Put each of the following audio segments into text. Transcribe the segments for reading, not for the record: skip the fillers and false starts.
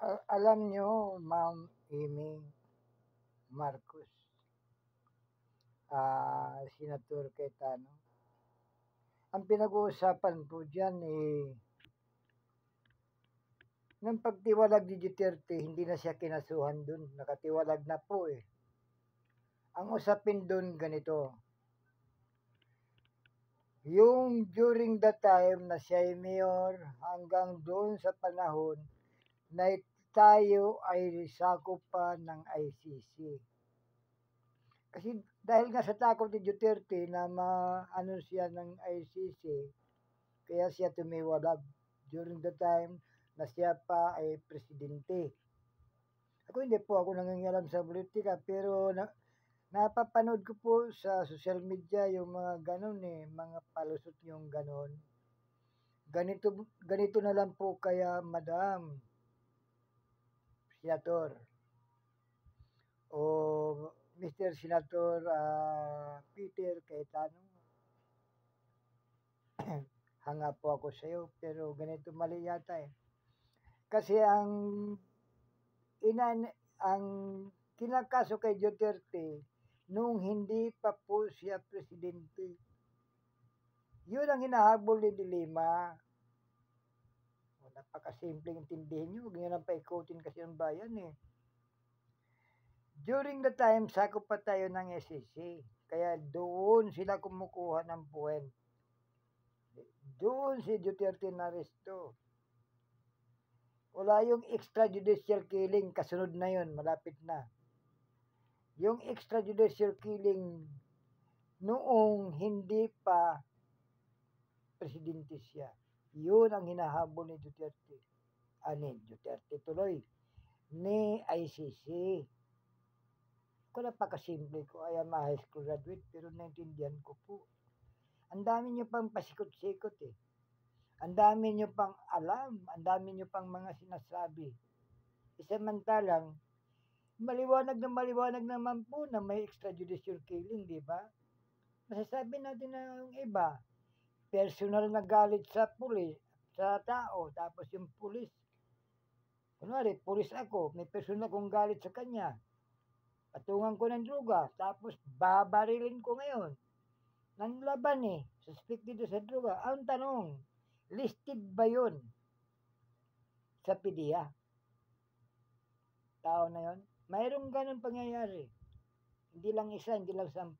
Alam nyo, Ma'am Amy Marcos, Senator Cayetano, ang pinag-uusapan po dyan ng pagtiwalag ni Duterte, hindi na siya kinasuhan dun. Nakatiwalag na po eh. Ang usapin dun ganito, yung during the time na siya ay mayor hanggang doon sa panahon na tayo ay sakop pa ng ICC. Kasi dahil nga sa takot ni Duterte na maano siya ng ICC, kaya siya tumiwalag during the time na siya pa ay presidente. Ako hindi po ako nangingialam sa politika, pero napapanood ko po sa social media yung mga ganon mga palusot yung ganon. Ganito na lang po kaya Madam Senator o Mr. Senator Peter Cayetano. Hanga po ako sa iyo, pero ganito mali yata eh. Kasi ang kinakaso kay Duterte nung hindi pa po siya presidente. Yun ang hinahabol ni Dilima. Napakasimpleng intindihin nyo. Huwag nyo nang paikutin kasi ang bayan eh. During the time, sakop pa tayo ng SEC. Kaya doon sila kumukuha ng puwen. Doon si Duterte naresto. Wala yung extrajudicial killing, kasunod na yun, malapit na. Yung extrajudicial killing noong hindi pa presidente siya. Yun ang hinahabol ni Duterte. Duterte tuloy. Ni ICC. Kung napakasimple ko, I am a high school graduate, pero naintindihan ko po. Ang dami nyo pang pasikot-sikot eh. Ang dami nyo pang alam, ang dami nyo pang mga sinasabi. Isamantalang, maliwanag naman po na may extrajudicial killing, di ba? Masasabi natin na yung iba, personal na galit sa pulis, sa tao, tapos yung pulis. Kunwari, pulis ako, may personal akong galit sa kanya. Patungan ko ng droga, tapos babarilin ko ngayon. Nanlaban eh, suspected sa droga. Ang tanong, listed ba yun sa PDEA? Tao na yun? Mayroong ganun pangyayari. Hindi lang isa, hindi lang 10.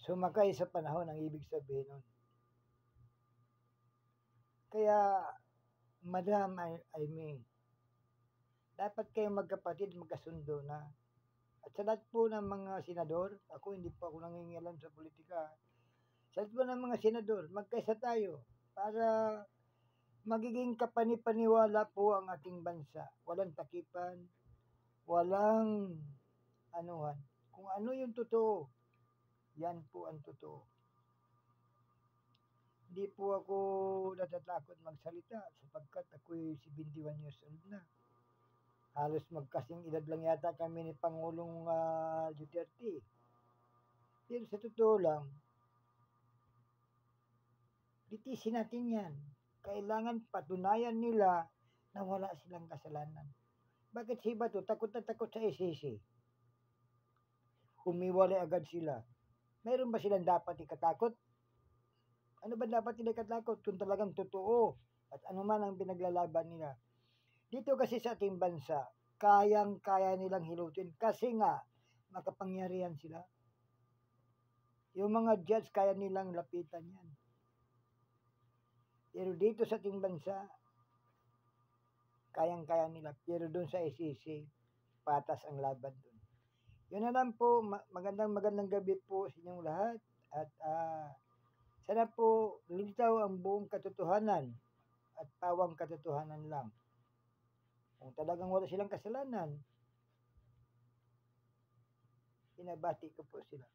Sumakay sa panahon ang ibig sabihin nun. Kaya, Madam Aimee, dapat kayong magkapatid, magkasundo na. At sa lahat po ng mga senador, ako hindi po ako nangingialam sa politika. Sa lahat po ng mga senador, magkaisa tayo para magiging kapanipaniwala po ang ating bansa. Walang takipan, walang anuhan. Kung ano yung totoo, yan po ang totoo. Hindi po ako natatakot magsalita sapagkat ako'y 71 years old na. Halos magkasing edad lang yata kami ni Pangulong Duterte. Pero sa totoo lang, litisin natin yan. Kailangan patunayan nila na wala silang kasalanan. Bakit si Bato takot na takot sa ICC? Humiwalay agad sila. Mayroon ba silang dapat ikatakot? Ano ba dapat nila ikatakot kung talagang totoo at ano man ang pinaglalaban nila? Dito kasi sa ating bansa, kayang-kaya nilang hilutin kasi nga makapangyarihan sila. Yung mga judge kaya nilang lapitan yan. Pero dito sa ating bansa, kayang-kaya nila. Pero doon sa ICC, patas ang laban doon. Yun na lang po, magandang gabi po sa inyong lahat. At sana po litaw ang buong katotohanan at pawang katotohanan lang. Kung talagang wala silang kasalanan, pinabati ko po sila.